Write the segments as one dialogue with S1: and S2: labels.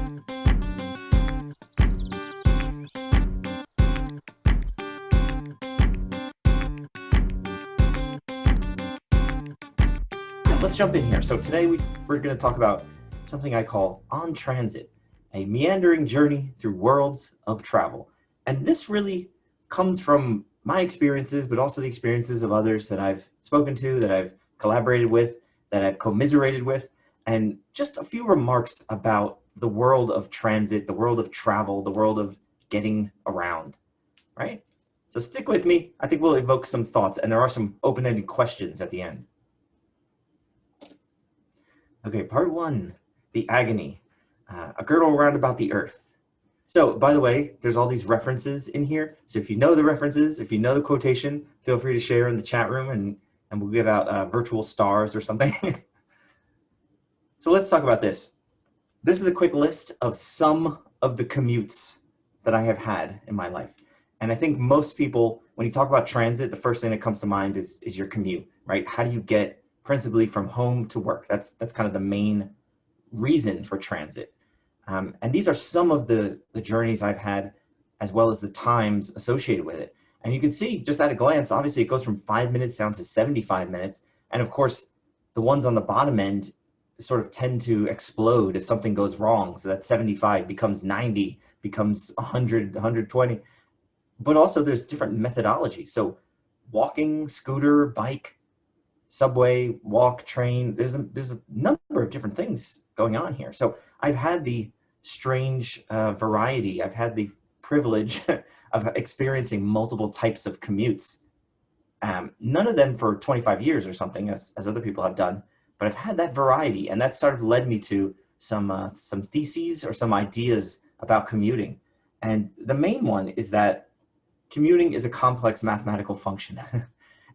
S1: Let's jump in here. So today we're going to talk about something I call On Transit, a meandering journey through worlds of travel. And this really comes from my experiences, but also the experiences of others that I've spoken to, that I've collaborated with, that I've commiserated with, and just a few remarks about the world of transit, the world of travel, the world of getting around, right? So stick with me. I think we'll evoke some thoughts, and there are some open-ended questions at the end. Okay, part one, the agony, a girdle round about the earth. So, by the way, there's all these references in here. So if you know the references, if you know the quotation, feel free to share in the chat room and we'll give out virtual stars or something. So let's talk about this. This is a quick list of some of the commutes that I have had in my life. And I think most people, when you talk about transit, the first thing that comes to mind is your commute, right? How do you get principally from home to work? That's kind of the main reason for transit. And these are some of the journeys I've had, as well as the times associated with it. And you can see just at a glance, obviously it goes from 5 minutes down to 75 minutes. And of course, the ones on the bottom end sort of tend to explode if something goes wrong. So that 75 becomes 90, becomes 100, 120. But also there's different methodologies. So walking, scooter, bike, subway, walk, train, there's a number of different things going on here. So I've had the strange variety. I've had the privilege of experiencing multiple types of commutes. None of them for 25 years or something, as other people have done, but I've had that variety, and that sort of led me to some theses or some ideas about commuting. And the main one is that commuting is a complex mathematical function.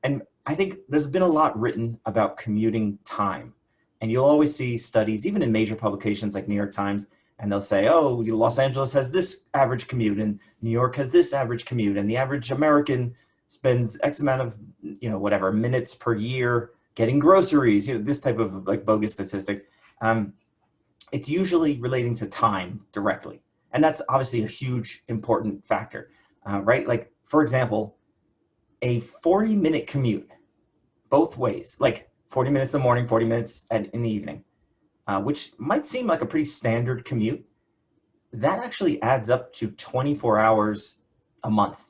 S1: And I think there's been a lot written about commuting time. And you'll always see studies, even in major publications like New York Times, and they'll say, oh, Los Angeles has this average commute, and New York has this average commute, and the average American spends X amount of, whatever, minutes per year getting groceries, this type of like bogus statistic. It's usually relating to time directly. And that's obviously a huge, important factor, right? Like, for example, a 40-minute commute both ways, like 40 minutes in the morning, 40 minutes in the evening, which might seem like a pretty standard commute, that actually adds up to 24 hours a month.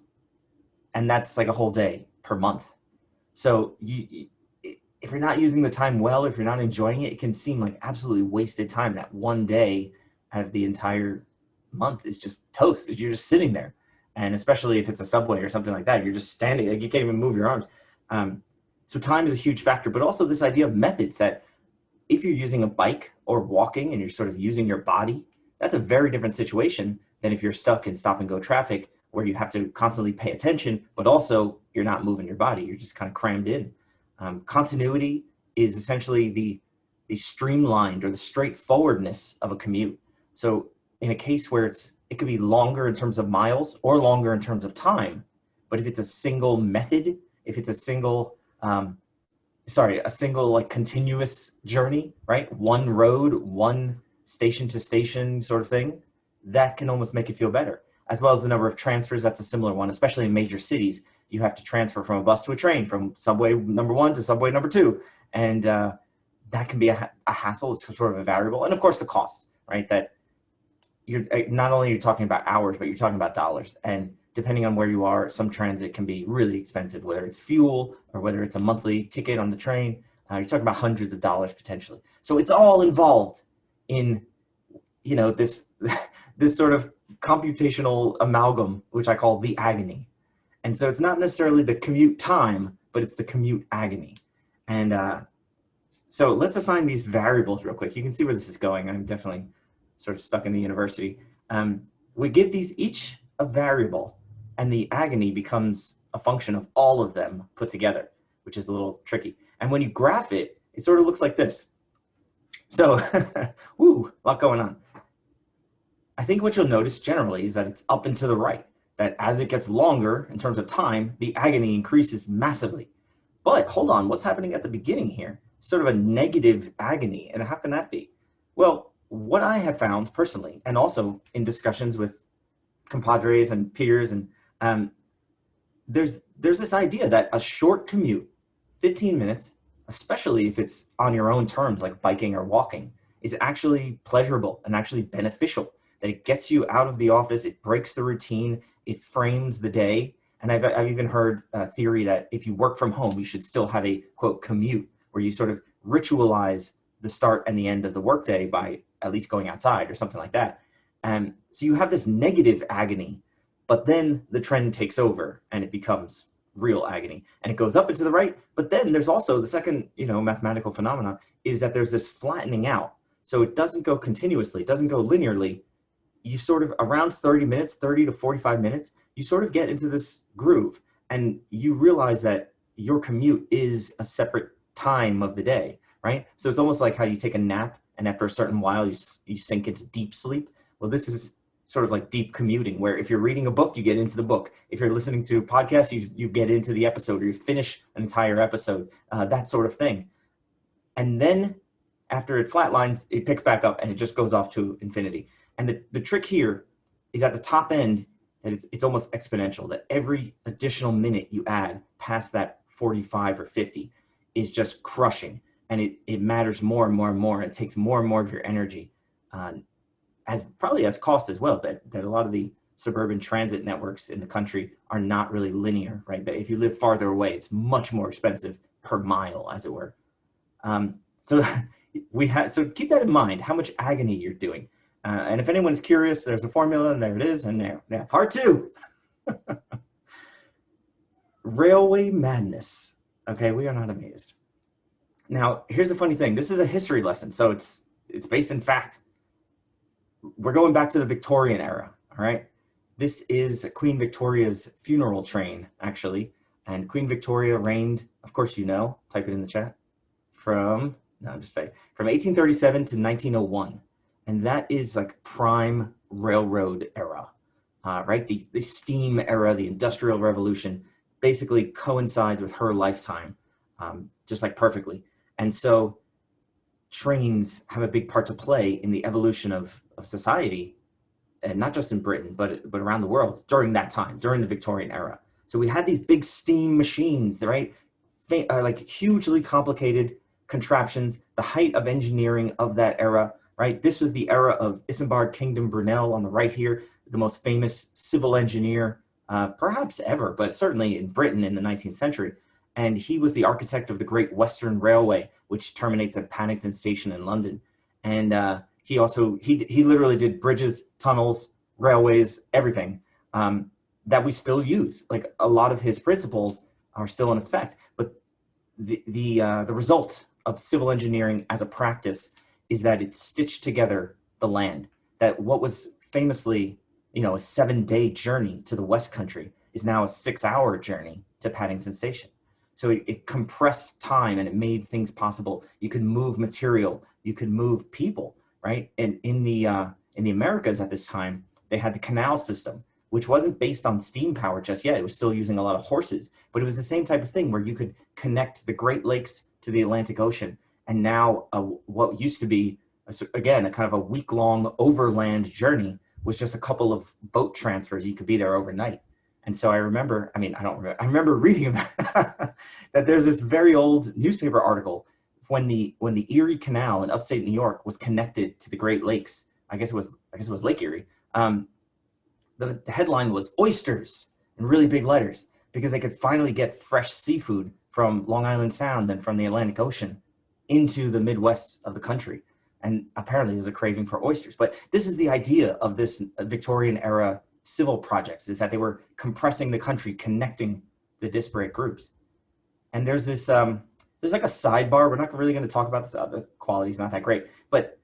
S1: And that's like a whole day per month. So if you're not using the time well, if you're not enjoying it, it can seem like absolutely wasted time. That one day out of the entire month is just toast. You're just sitting there. And especially if it's a subway or something like that, you're just standing, like you can't even move your arms. So time is a huge factor, but also this idea of methods, that if you're using a bike or walking and you're sort of using your body, that's a very different situation than if you're stuck in stop and go traffic where you have to constantly pay attention, but also you're not moving your body. You're just kind of crammed in. Continuity is essentially the streamlined or the straightforwardness of a commute. So in a case where it could be longer in terms of miles or longer in terms of time, but if it's a single method, if it's a single like continuous journey, right? One road, one station to station sort of thing, that can almost make it feel better. As well as the number of transfers, that's a similar one, especially in major cities. You have to transfer from a bus to a train, from subway number 1 to subway number 2. And that can be a hassle. It's sort of a variable. And of course the cost, right? That you're not only you're talking about hours, but you're talking about dollars. And depending on where you are, some transit can be really expensive, whether it's fuel or whether it's a monthly ticket on the train. You're talking about hundreds of dollars potentially. So it's all involved in, this sort of computational amalgam, which I call the agony. And so it's not necessarily the commute time, but it's the commute agony. And so let's assign these variables real quick. You can see where this is going. I'm definitely sort of stuck in the university. We give these each a variable, and the agony becomes a function of all of them put together, which is a little tricky. And when you graph it, it sort of looks like this. So, woo, a lot going on. I think what you'll notice generally is that it's up and to the right, that as it gets longer in terms of time, the agony increases massively. But hold on, what's happening at the beginning here? Sort of a negative agony, and how can that be? Well, what I have found personally, and also in discussions with compadres and peers, and there's this idea that a short commute, 15 minutes, especially if it's on your own terms, like biking or walking, is actually pleasurable and actually beneficial. That it gets you out of the office, it breaks the routine, it frames the day. And I've even heard a theory that if you work from home, you should still have a, quote, commute, where you sort of ritualize the start and the end of the workday by at least going outside or something like that. So you have this negative agony, but then the trend takes over and it becomes real agony, and it goes up and to the right. But then there's also the second, mathematical phenomena, is that there's this flattening out. So it doesn't go continuously, it doesn't go linearly. You sort of, around 30 minutes, 30 to 45 minutes, you sort of get into this groove, and you realize that your commute is a separate time of the day, right? So it's almost like how you take a nap, and after a certain while, you sink into deep sleep. Well, this is sort of like deep commuting, where if you're reading a book, you get into the book. If you're listening to a podcast, you get into the episode, or you finish an entire episode, that sort of thing. And then after it flatlines, it picks back up and it just goes off to infinity. And the trick here is at the top end, that it's almost exponential, that every additional minute you add past that 45 or 50 is just crushing. And it matters more and more and more. And it takes more and more of your energy, as probably as cost as well, that a lot of the suburban transit networks in the country are not really linear, right? That if you live farther away, it's much more expensive per mile, as it were. So keep that in mind, how much agony you're doing. And if anyone's curious, there's a formula, and there it is, and there, part 2. Railway madness. Okay, we are not amazed. Now, here's a funny thing. This is a history lesson, so it's based in fact. We're going back to the Victorian era, all right? This is Queen Victoria's funeral train, actually. And Queen Victoria reigned, of course you know, type it in the chat, from 1837 to 1901. And that is like prime railroad era, right? The steam era, the Industrial Revolution, basically coincides with her lifetime, just like perfectly. And so trains have a big part to play in the evolution of society, and not just in Britain, but around the world during that time, during the Victorian era. So we had these big steam machines, right? Like hugely complicated contraptions, the height of engineering of that era, right? This was the era of Isambard Kingdom Brunel on the right here, the most famous civil engineer, perhaps ever, but certainly in Britain in the 19th century. And he was the architect of the Great Western Railway, which terminates at Paddington Station in London. And he literally did bridges, tunnels, railways, everything that we still use. Like a lot of his principles are still in effect, but the result of civil engineering as a practice is that it stitched together the land. That what was famously, a 7-day journey to the West Country is now a 6-hour journey to Paddington Station. So it compressed time, and it made things possible. You could move material, you could move people, right? And in the Americas at this time, they had the canal system, which wasn't based on steam power just yet. It was still using a lot of horses, but it was the same type of thing where you could connect the Great Lakes to the Atlantic Ocean. And now what used to be, again, a kind of a week-long overland journey was just a couple of boat transfers. You could be there overnight. And so I remember reading about that there's this very old newspaper article when the Erie Canal in upstate New York was connected to the Great Lakes. I guess it was Lake Erie. The headline was "Oysters" in really big letters, because they could finally get fresh seafood from Long Island Sound and from the Atlantic Ocean into the Midwest of the country. And apparently there's a craving for oysters. But this is the idea of this Victorian era civil projects, is that they were compressing the country, connecting the disparate groups. And there's this, there's like a sidebar. We're not really going to talk about this. The quality's not that great, but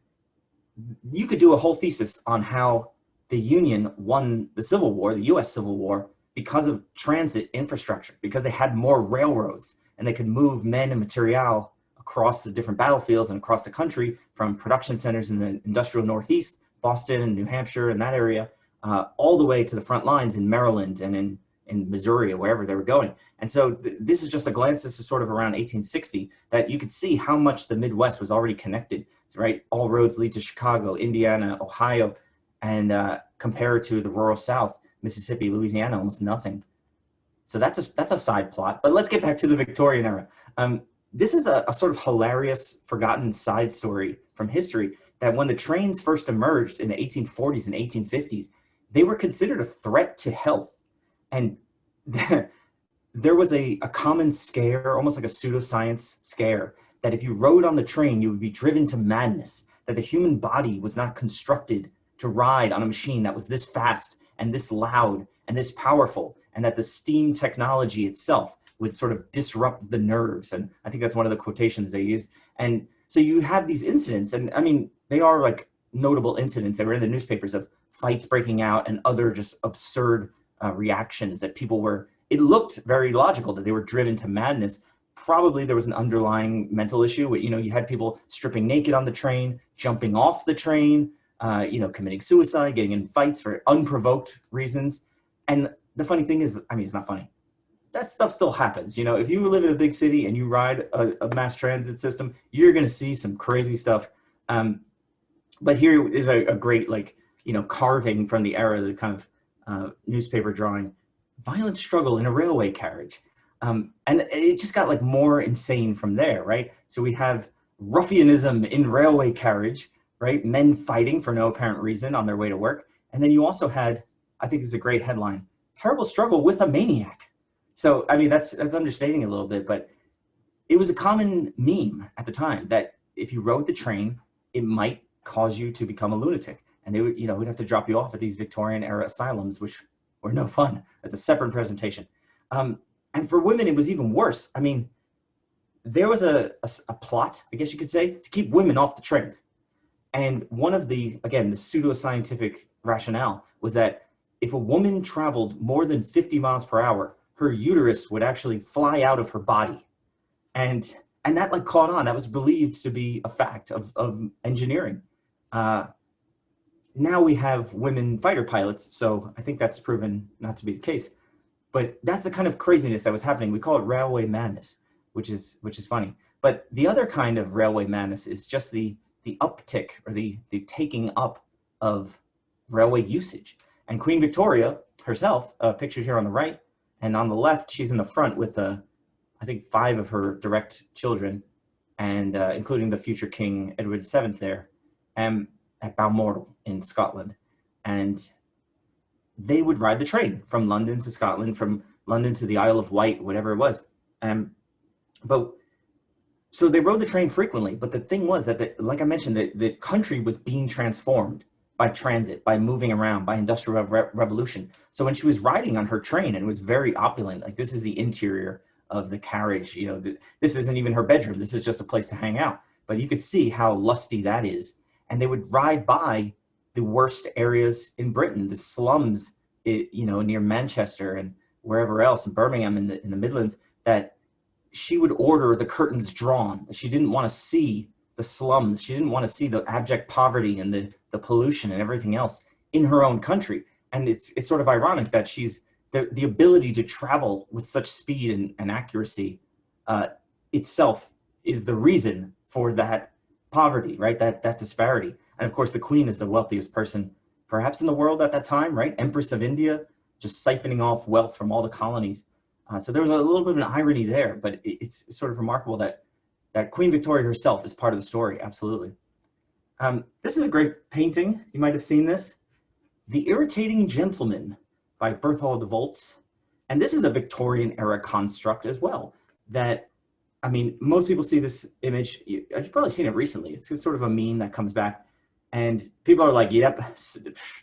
S1: you could do a whole thesis on how the Union won the Civil War, the US Civil War, because of transit infrastructure, because they had more railroads and they could move men and material across the different battlefields and across the country, from production centers in the industrial Northeast, Boston and New Hampshire and that area, all the way to the front lines in Maryland and in Missouri or wherever they were going. And so this is just a glance. This is sort of around 1860, that you could see how much the Midwest was already connected right? All roads lead to Chicago, Indiana, Ohio, and compare it to the rural South, Mississippi, Louisiana, almost nothing. So that's a side plot. But let's get back to the Victorian era. This is a sort of hilarious, forgotten side story from history that when the trains first emerged in the 1840s and 1850s, they were considered a threat to health. And there was a common scare, almost like a pseudoscience scare, that if you rode on the train, you would be driven to madness, that the human body was not constructed to ride on a machine that was this fast and this loud and this powerful, and that the steam technology itself would sort of disrupt the nerves. And I think that's one of the quotations they used. And so you have these incidents, and I mean, they are like notable incidents that were in the newspapers of fights breaking out and other just absurd reactions that people were, it looked very logical that they were driven to madness. Probably there was an underlying mental issue where, you had people stripping naked on the train, jumping off the train, committing suicide, getting in fights for unprovoked reasons. And the funny thing is, I mean, it's not funny. That stuff still happens. If you live in a big city and you ride a mass transit system, you're going to see some crazy stuff. But here is a great, carving from the era, the kind of newspaper drawing. Violent struggle in a railway carriage. And it just got more insane from there, right? So we have ruffianism in railway carriage, right? Men fighting for no apparent reason on their way to work. And then you also had, I think this is a great headline, terrible struggle with a maniac. So, I mean, that's understating a little bit, but it was a common meme at the time that if you rode the train, it might cause you to become a lunatic. And they would, we'd have to drop you off at these Victorian era asylums, which were no fun. That's a separate presentation. And for women, it was even worse. I mean, there was a plot, I guess you could say, to keep women off the trains. And one of the pseudoscientific rationale was that if a woman traveled more than 50 miles per hour, her uterus would actually fly out of her body. And that caught on. That was believed to be a fact of engineering. Now we have women fighter pilots, so I think that's proven not to be the case. But that's the kind of craziness that was happening. We call it railway madness, which is funny. But the other kind of railway madness is just the uptick or the taking up of railway usage. And Queen Victoria herself, pictured here on the right, and on the left, she's in the front with, I think, 5 of her direct children, and including the future King Edward VII there, at Balmoral in Scotland. And they would ride the train from London to Scotland, from London to the Isle of Wight, whatever it was. So they rode the train frequently, but the thing was that, like I mentioned, the country was being transformed by transit, by moving around, by industrial revolution. So when she was riding on her train, and it was very opulent, this is the interior of the carriage, this isn't even her bedroom, this is just a place to hang out. But you could see how lusty that is. And they would ride by the worst areas in Britain, the slums, near Manchester and wherever else, in Birmingham, in the Midlands, that she would order the curtains drawn. That she didn't want to see the slums. She didn't want to see the abject poverty and the pollution and everything else in her own country. And it's sort of ironic that she's the ability to travel with such speed and accuracy itself is the reason for that poverty, right? That disparity. And of course, the Queen is the wealthiest person perhaps in the world at that time, right? Empress of India, just siphoning off wealth from all the colonies. So there was a little bit of an irony there, but it's sort of remarkable that Queen Victoria herself is part of the story, absolutely. This is a great painting. You might have seen this. The Irritating Gentleman by Berthold Volz. And this is a Victorian era construct as well. That, I mean, most people see this image. You've probably seen it recently. It's sort of a meme that comes back. And people are like, yep,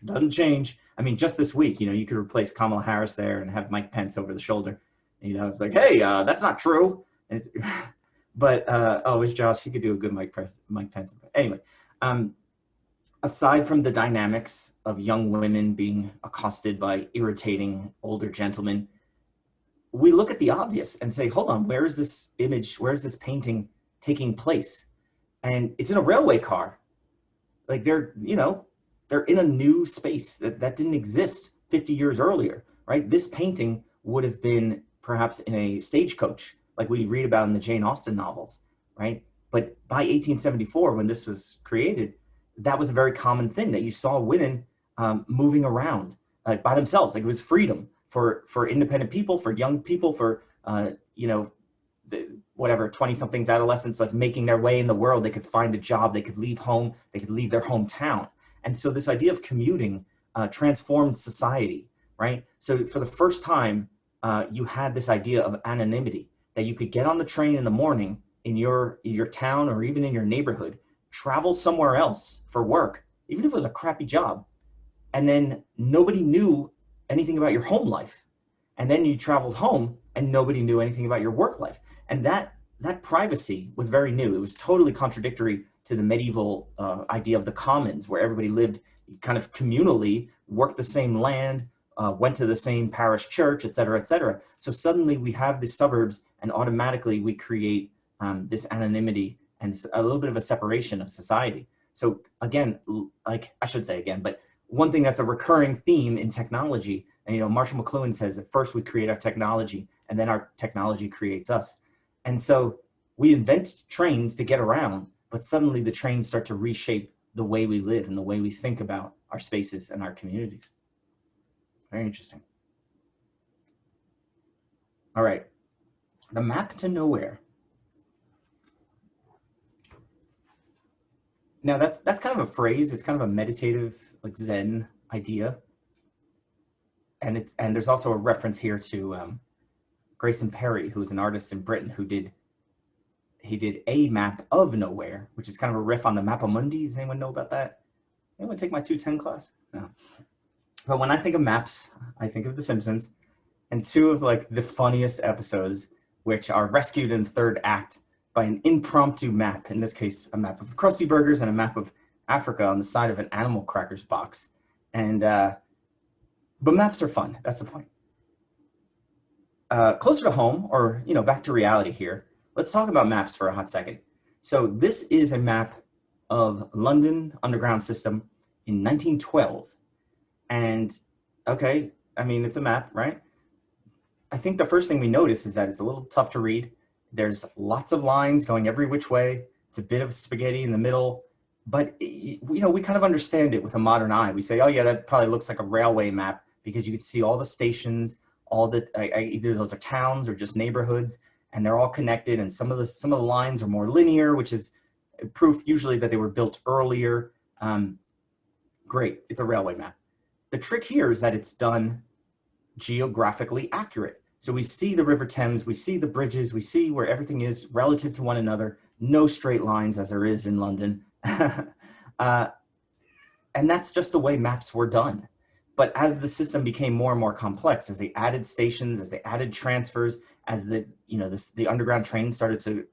S1: doesn't change. I mean, just this week, you could replace Kamala Harris there and have Mike Pence over the shoulder. It's like, hey, that's not true. But it's Josh. He could do a good Mike Pence. Anyway, aside from the dynamics of young women being accosted by irritating older gentlemen, we look at the obvious and say, hold on, where is this image? Where is this painting taking place? And it's in a railway car. Like they're in a new space that didn't exist 50 years earlier, right? This painting would have been perhaps in a stagecoach, like we read about in the Jane Austen novels, right? But by 1874, when this was created, that was a very common thing, that you saw women moving around by themselves. Like, it was freedom for independent people, for young people, for you know, whatever, 20-somethings, adolescents, like making their way in the world. They could find a job, they could leave home, they could leave their hometown. And so this idea of commuting transformed society, right? So for the first time, you had this idea of anonymity, that you could get on the train in the morning in your town or even in your neighborhood, travel somewhere else for work, even if it was a crappy job, and then nobody knew anything about your home life. And then you traveled home and nobody knew anything about your work life. And that privacy was very new. It was totally contradictory to the medieval idea of the commons, where everybody lived kind of communally, worked the same land, went to the same parish church, et cetera, et cetera. So suddenly we have the suburbs, and automatically we create this anonymity and a little bit of a separation of society. So again, like, I should say again, but one thing that's a recurring theme in technology, and you know, Marshall McLuhan says that first we create our technology and then our technology creates us. And so we invent trains to get around, but suddenly the trains start to reshape the way we live and the way we think about our spaces and our communities. Very interesting. All right, the map to nowhere. Now that's kind of a phrase. It's kind of a meditative, like Zen idea. And there's also a reference here to Grayson Perry, who was an artist in Britain who did a map of nowhere, which is kind of a riff on the Mappamundi. Does anyone know about that? Anyone take my 210 class? No. But when I think of maps, I think of The Simpsons, and two of like the funniest episodes, which are rescued in the third act by an impromptu map. In this case, a map of Krusty Burgers and a map of Africa on the side of an Animal Crackers box. And but maps are fun. That's the point. Closer to home, or you know, back to reality here, let's talk about maps for a hot second. So this is a map of London Underground system in 1912. And okay, I mean, it's a map, right? I think the first thing we notice is that it's a little tough to read. There's lots of lines going every which way. It's a bit of spaghetti in the middle, but you know, we kind of understand it with a modern eye. We say, oh yeah, that probably looks like a railway map, because you can see all the stations, all the either those are towns or just neighborhoods, and they're all connected. And some of the lines are more linear, which is proof usually that they were built earlier. Great, it's a railway map. The trick here is that it's done geographically accurate. So we see the River Thames, we see the bridges, we see where everything is relative to one another, no straight lines as there is in London. And that's just the way maps were done. But as the system became more and more complex, as they added stations, as they added transfers, as the underground trains started to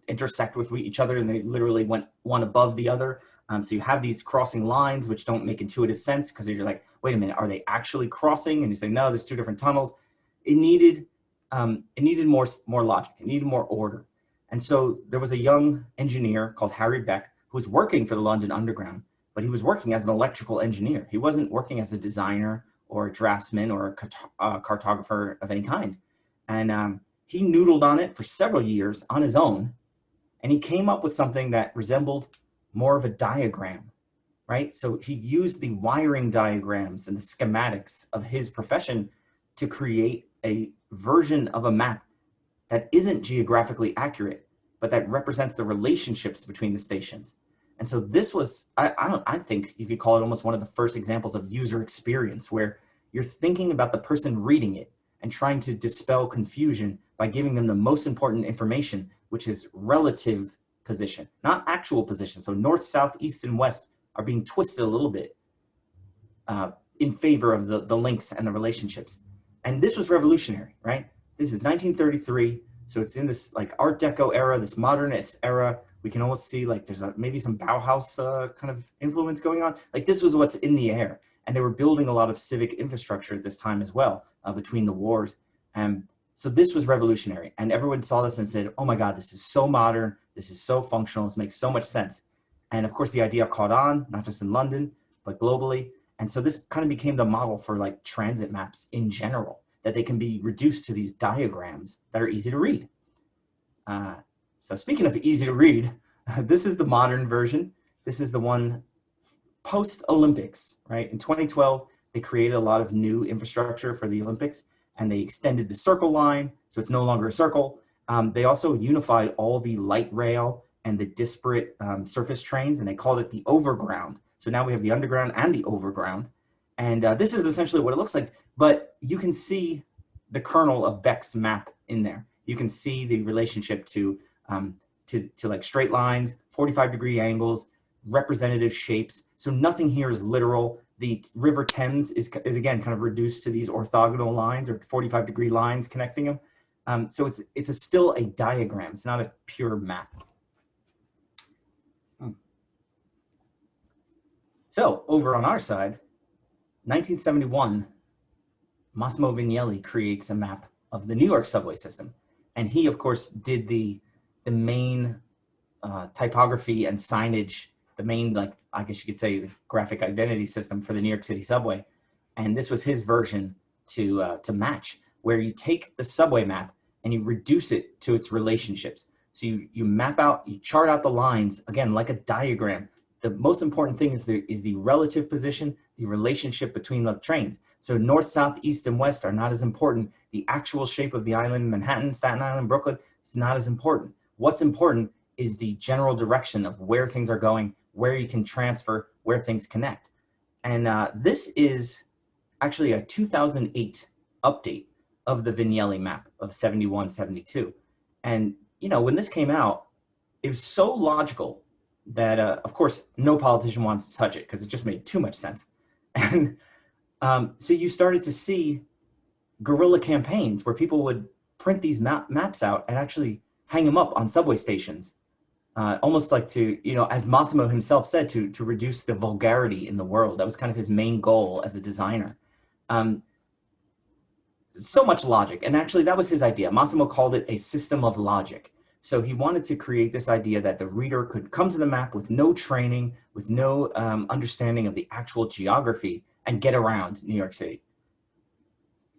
S1: intersect with each other, and they literally went one above the other. So you have these crossing lines, which don't make intuitive sense, because you're like, wait a minute, are they actually crossing? And you say, no, there's two different tunnels. It needed more logic. It needed more order. And so there was a young engineer called Harry Beck who was working for the London Underground, but he was working as an electrical engineer. He wasn't working as a designer or a draftsman or a cartographer of any kind. And he noodled on it for several years on his own, and he came up with something that resembled more of a diagram, right? So he used the wiring diagrams and the schematics of his profession to create a version of a map that isn't geographically accurate, but that represents the relationships between the stations. And so this was, I think you could call it almost one of the first examples of user experience, where you're thinking about the person reading it and trying to dispel confusion by giving them the most important information, which is relative position, not actual position. So north, south, east, and west are being twisted a little bit in favor of the links and the relationships. And this was revolutionary, right? This is 1933. So it's in this like Art Deco era, this modernist era. We can almost see like there's maybe some Bauhaus kind of influence going on. Like this was what's in the air. And they were building a lot of civic infrastructure at this time as well, between the wars. So this was revolutionary. And everyone saw this and said, oh my God, this is so modern. This is so functional. This makes so much sense. And of course, the idea caught on, not just in London, but globally. And so this kind of became the model for like transit maps in general, that they can be reduced to these diagrams that are easy to read. So speaking of easy to read, This is the modern version. This is the one post-Olympics, right? In 2012, they created a lot of new infrastructure for the Olympics, and they extended the circle line, so it's no longer a circle. They also unified all the light rail and the disparate surface trains, and they called it the overground. So now we have the underground and the overground. And this is essentially what it looks like, but you can see the kernel of Beck's map in there. You can see the relationship to like straight lines, 45-degree angles, representative shapes. So nothing here is literal. The River Thames is again kind of reduced to these orthogonal lines or 45-degree lines connecting them. So it's still a diagram. It's not a pure map. So over on our side, 1971, Massimo Vignelli creates a map of the New York subway system. And he, of course, did the main typography and signage, the main, like, I guess you could say, graphic identity system for the New York City subway. And this was his version to match, where you take the subway map and you reduce it to its relationships. So you map out, you chart out the lines, again, like a diagram. The most important thing is the relative position, the relationship between the trains. So north, south, east, and west are not as important. The actual shape of the island, Manhattan, Staten Island, Brooklyn, is not as important. What's important is the general direction of where things are going, where you can transfer, where things connect. And this is actually a 2008 update of the Vignelli map of 71, 72. And, you know, when this came out, it was so logical that, of course, no politician wants to touch it because it just made too much sense. And so you started to see guerrilla campaigns where people would print these maps out and actually hang them up on subway stations, almost like to, you know, as Massimo himself said, to reduce the vulgarity in the world. That was kind of his main goal as a designer. So much logic. And actually, that was his idea. Massimo called it a system of logic. So he wanted to create this idea that the reader could come to the map with no training, with no understanding of the actual geography, and get around New York City.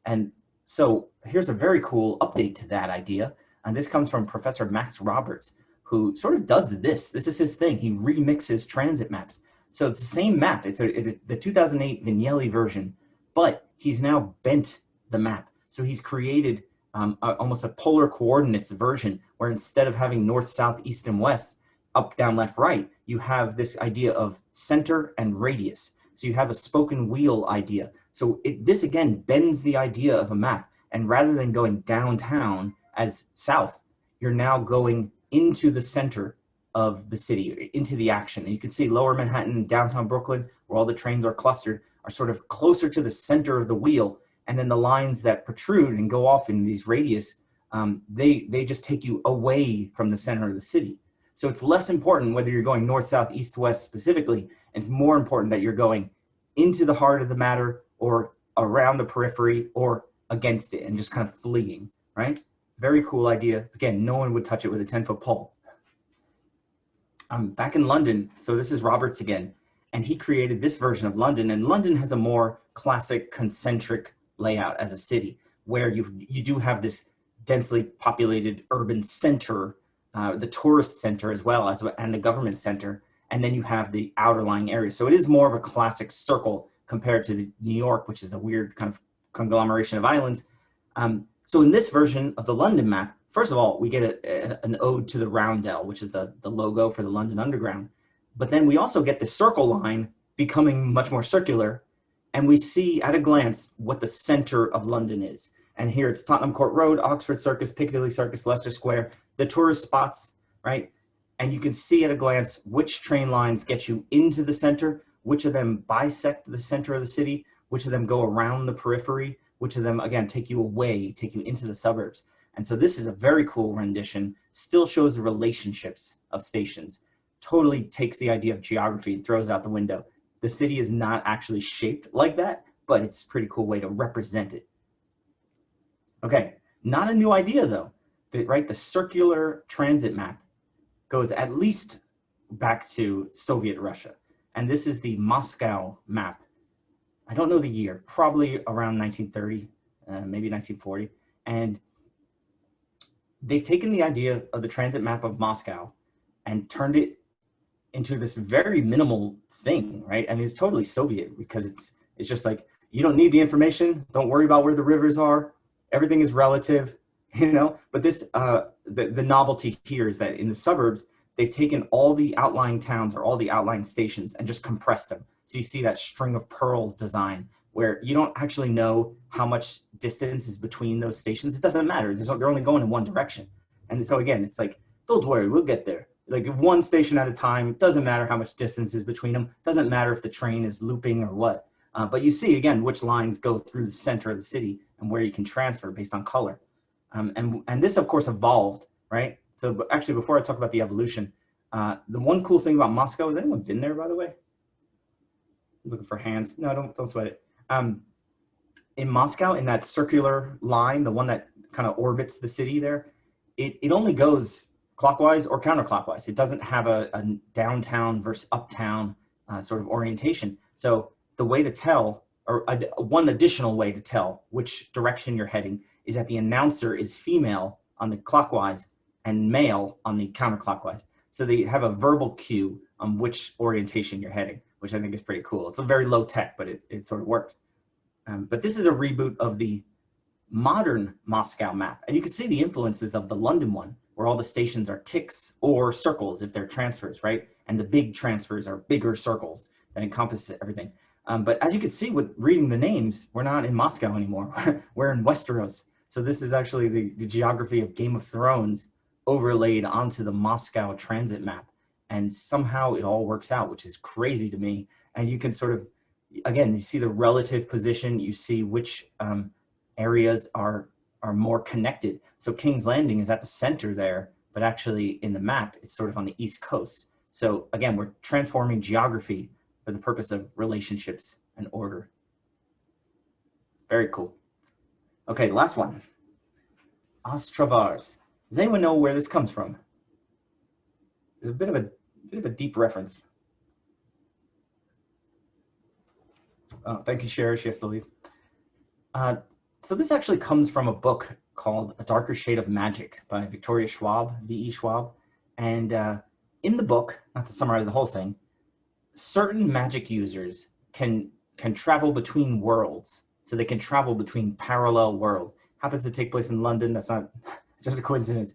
S1: And so here's a very cool update to that idea. And this comes from Professor Max Roberts, who sort of does this. This is his thing. He remixes transit maps. So it's the same map. It's the 2008 Vignelli version, but he's now bent the map. So he's created almost a polar coordinates version where instead of having north, south, east, and west, up, down, left, right, you have this idea of center and radius. So you have a spoken wheel idea. So this again bends the idea of a map. And rather than going downtown as south, you're now going into the center of the city, into the action. And you can see lower Manhattan, downtown Brooklyn, where all the trains are clustered, are sort of closer to the center of the wheel. And then the lines that protrude and go off in these radius, they just take you away from the center of the city. So it's less important whether you're going north, south, east, west specifically. It's more important that you're going into the heart of the matter or around the periphery or against it and just kind of fleeing, right? Very cool idea. Again, no one would touch it with a 10-foot pole. Back in London, so this is Roberts again, and he created this version of London. And London has a more classic concentric layout as a city, where you do have this densely populated urban center, the tourist center as well as and the government center, and then you have the outer lying area. So it is more of a classic circle compared to New York, which is a weird kind of conglomeration of islands. So in this version of the London map, first of all, we get an ode to the roundel, which is the logo for the London Underground. But then we also get the circle line becoming much more circular. And we see at a glance what the center of London is. And here it's Tottenham Court Road, Oxford Circus, Piccadilly Circus, Leicester Square, the tourist spots, right? And you can see at a glance which train lines get you into the center, which of them bisect the center of the city, which of them go around the periphery, which of them, again, take you away, take you into the suburbs. And so this is a very cool rendition, still shows the relationships of stations, totally takes the idea of geography and throws out the window. The city is not actually shaped like that, but it's a pretty cool way to represent it. Okay, not a new idea though, right? The circular transit map goes at least back to Soviet Russia. And this is the Moscow map. I don't know the year, probably around 1930, maybe 1940. And they've taken the idea of the transit map of Moscow and turned it into this very minimal thing, right? And it's totally Soviet because it's just like, you don't need the information. Don't worry about where the rivers are. Everything is relative, But this, the novelty here is that in the suburbs, they've taken all the outlying towns or all the outlying stations and just compressed them. So you see that string of pearls design where you don't actually know how much distance is between those stations. It doesn't matter. They're only going in one direction. And so again, it's like, don't worry, we'll get there. Like one station at a time, doesn't matter how much distance is between them. Doesn't matter if the train is looping or what. But you see, again, which lines go through the center of the city and where you can transfer based on color. And this, of course, evolved, right? So actually, before I talk about the evolution, the one cool thing about Moscow, has anyone been there, by the way? Looking for hands. No, don't sweat it. In Moscow, in that circular line, the one that kind of orbits the city there, it only goes clockwise or counterclockwise. It doesn't have a downtown versus uptown sort of orientation. So the way to tell, or one additional way to tell which direction you're heading, is that the announcer is female on the clockwise and male on the counterclockwise. So they have a verbal cue on which orientation you're heading, which I think is pretty cool. It's a very low tech, but it sort of worked. But this is a reboot of the modern Moscow map. And you can see the influences of the London one, where all the stations are ticks or circles if they're transfers, right? And the big transfers are bigger circles that encompass everything. But as you can see with reading the names, we're not in Moscow anymore. We're in Westeros. So this is actually the geography of Game of Thrones overlaid onto the Moscow transit map. And somehow it all works out, which is crazy to me. And you can sort of, again, you see the relative position, you see which areas are more connected. So King's Landing is at the center there, but actually in the map, it's sort of on the East Coast. So again, we're transforming geography for the purpose of relationships and order. Very cool. Okay, last one. Ostravars. Does anyone know where this comes from? It's a bit of a deep reference. Oh, thank you, Cher. She has to leave. So this actually comes from a book called A Darker Shade of Magic by Victoria Schwab, V.E. Schwab. And in the book, not to summarize the whole thing, certain magic users can travel between worlds. So they can travel between parallel worlds. Happens to take place in London. That's not just a coincidence.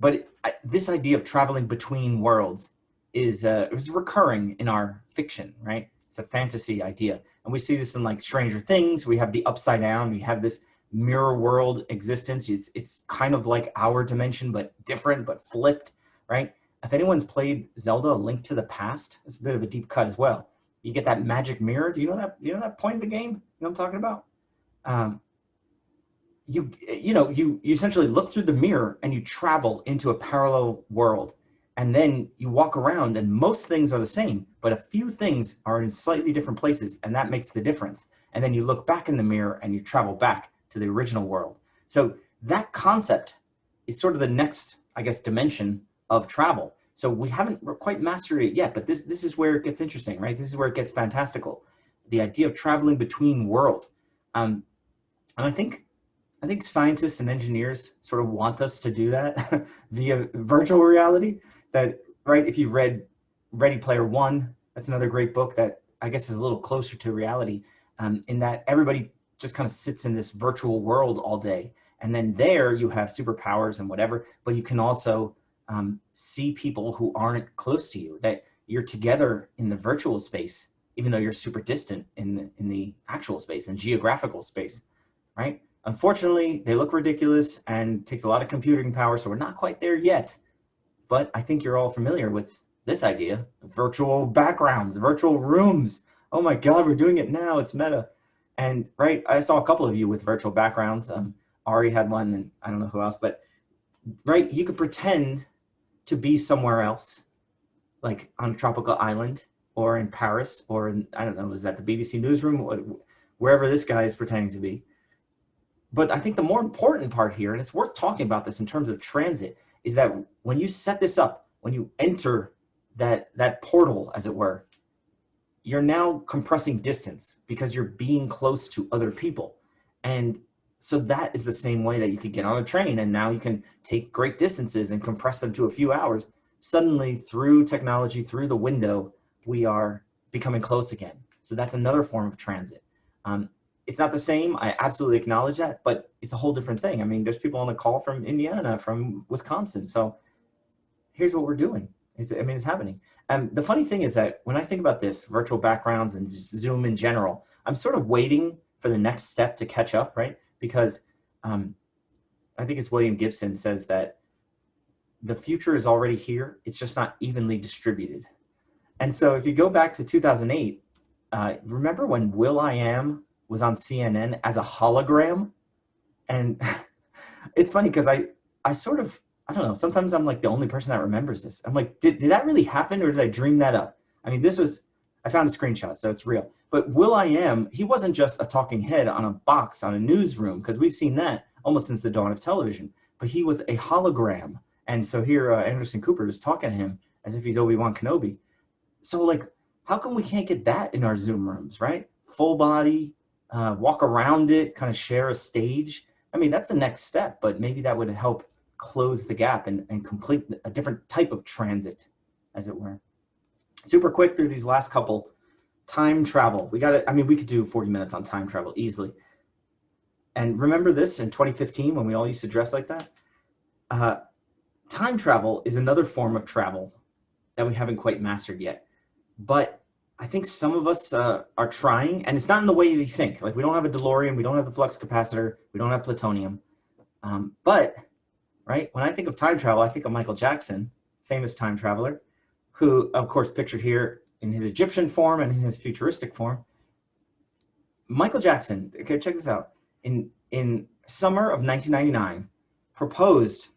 S1: But this idea of traveling between worlds is recurring in our fiction, right? It's a fantasy idea. And we see this in like Stranger Things. We have the upside down. We have this mirror world existence. It's kind of like our dimension, but different, but flipped, right? If anyone's played Zelda: A Link to the Past, it's a bit of a deep cut as well. You get that magic mirror. Do you know that point of the game? You know what I'm talking about? You essentially look through the mirror and you travel into a parallel world. And then you walk around and most things are the same, but a few things are in slightly different places, and that makes the difference. And then you look back in the mirror and you travel back to the original world. So that concept is sort of the next, I guess, dimension of travel. So we haven't quite mastered it yet, but this is where it gets interesting, right? This is where it gets fantastical. The idea of traveling between worlds. And I think scientists and engineers sort of want us to do that via virtual reality. That, right, if you've read Ready Player One, that's another great book that I guess is a little closer to reality, in that everybody just kind of sits in this virtual world all day. And then there you have superpowers and whatever, but you can also see people who aren't close to you, that you're together in the virtual space, even though you're super distant in the actual space and geographical space, right? Unfortunately, they look ridiculous and takes a lot of computing power, so we're not quite there yet. But I think you're all familiar with this idea: virtual backgrounds, virtual rooms. Oh my God, we're doing it now. It's meta. And right, I saw a couple of you with virtual backgrounds. Ari had one, and I don't know who else, but right, you could pretend to be somewhere else, like on a tropical island or in Paris or in, I don't know, is that the BBC newsroom? Wherever this guy is pretending to be. But I think the more important part here, and it's worth talking about this in terms of transit, is that when you set this up, when you enter that portal, as it were, you're now compressing distance because you're being close to other people. And so that is the same way that you could get on a train, and now you can take great distances and compress them to a few hours. suddenly through technology, through the window, we are becoming close again. So that's another form of transit. It's not the same, I absolutely acknowledge that, but it's a whole different thing. I mean, there's people on the call from Indiana, from Wisconsin. So here's what we're doing. It's happening. The funny thing is that when I think about this, virtual backgrounds and Zoom in general, I'm sort of waiting for the next step to catch up, right? Because I think it's William Gibson says that the future is already here. It's just not evenly distributed. And so if you go back to 2008, remember when will.i.am was on CNN as a hologram? And it's funny because I sort of, I don't know, sometimes I'm like the only person that remembers this. I'm like, did that really happen or did I dream that up? I mean, I found a screenshot, so it's real. But will.i.am, he wasn't just a talking head on a box on a newsroom, because we've seen that almost since the dawn of television. But he was a hologram. And so here Anderson Cooper is talking to him as if he's Obi-Wan Kenobi. So like, how come we can't get that in our Zoom rooms, right? Full body, walk around it, kind of share a stage. I mean, that's the next step, but maybe that would help close the gap and complete a different type of transit, as it were. Super quick through these last couple. Time travel. We could do 40 minutes on time travel easily. And remember this in 2015 when we all used to dress like that? Time travel is another form of travel that we haven't quite mastered yet. But I think some of us are trying, and it's not in the way you think. Like, we don't have a DeLorean, we don't have the flux capacitor, we don't have plutonium. But, right, when I think of time travel, I think of Michael Jackson, famous time traveler, who, of course, pictured here in his Egyptian form and in his futuristic form. Michael Jackson, okay, check this out. In summer of 1999, proposed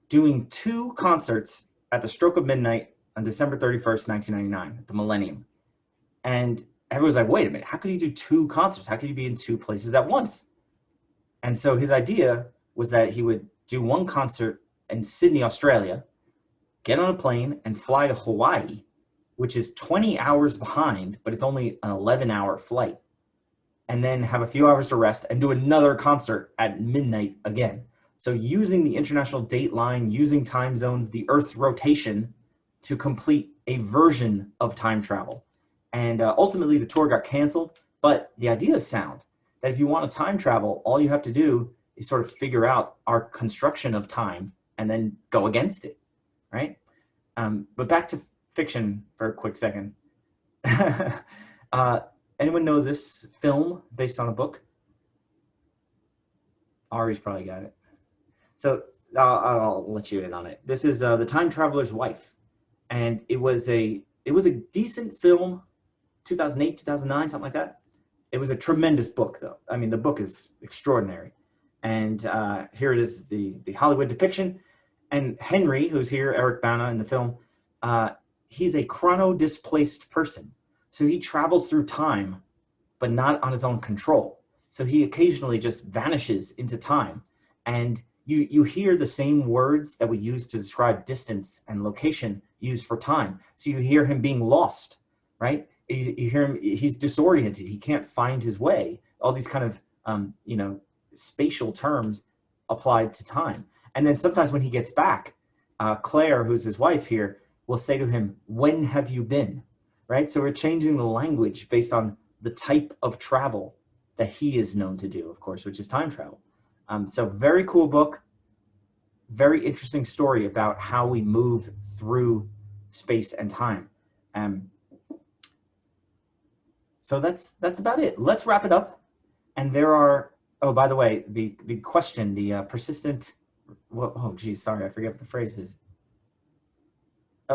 S1: doing 2 concerts at the stroke of midnight on December 31st, 1999, at the Millennium. And everyone's like, wait a minute, how could he do 2 concerts? How could he be in 2 places at once? And so his idea was that he would do 1 concert in Sydney, Australia, get on a plane and fly to Hawaii, which is 20 hours behind, but it's only an 11-hour flight. And then have a few hours to rest and do another concert at midnight again. So using the international date line, using time zones, the Earth's rotation to complete a version of time travel. And ultimately the tour got canceled, but the idea is sound, that if you want to time travel, all you have to do is sort of figure out our construction of time and then go against it, right? But back to fiction for a quick second. Anyone know this film based on a book? Ari's probably got it. So I'll let you in on it. This is The Time Traveler's Wife. And it was a decent film, 2008, 2009, something like that. It was a tremendous book, though. I mean, the book is extraordinary. And here it is, the Hollywood depiction. And Henry, who's here, Eric Bana in the film, he's a chrono-displaced person. So he travels through time, but not on his own control. So he occasionally just vanishes into time. And you hear the same words that we use to describe distance and location used for time. So you hear him being lost, right? You hear him, he's disoriented. He can't find his way. All these kind of, spatial terms applied to time. And then sometimes when he gets back, Claire, who's his wife here, will say to him, "When have you been?" Right? So we're changing the language based on the type of travel that he is known to do, of course, which is time travel. So very cool book, very interesting story about how we move through space and time. So that's about it. Let's wrap it up. And there are, oh, by the way, the question, the persistent, oh, geez, sorry, I forget what the phrase is.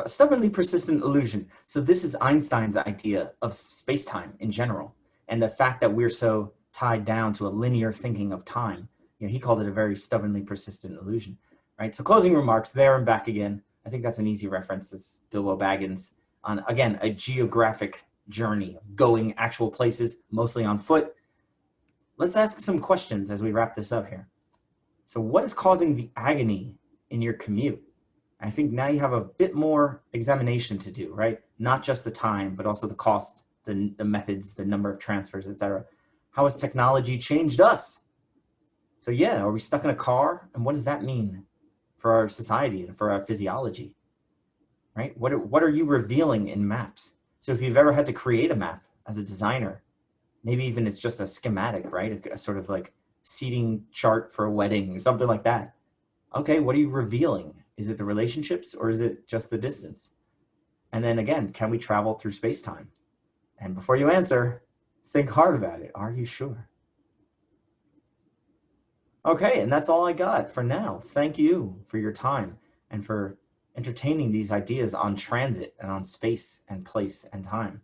S1: Stubbornly persistent illusion. So this is Einstein's idea of space-time in general, and the fact that we're so tied down to a linear thinking of time. He called it a very stubbornly persistent illusion, right? So closing remarks, there and back again. I think that's an easy reference. It's Bilbo Baggins on, again, a geographic journey of going actual places, mostly on foot. Let's ask some questions as we wrap this up here. So what is causing the agony in your commute? I think now you have a bit more examination to do, right? Not just the time, but also the cost, the methods, the number of transfers, etc. How has technology changed us? So yeah, are we stuck in a car? And what does that mean for our society and for our physiology? right? What are you revealing in maps? So if you've ever had to create a map as a designer, maybe even it's just a schematic, right? A sort of like seating chart for a wedding or something like that. Okay, what are you revealing? Is it the relationships or is it just the distance? And then again, can we travel through space-time? And before you answer, think hard about it. Are you sure? Okay, and that's all I got for now. Thank you for your time and for entertaining these ideas on transit and on space and place and time.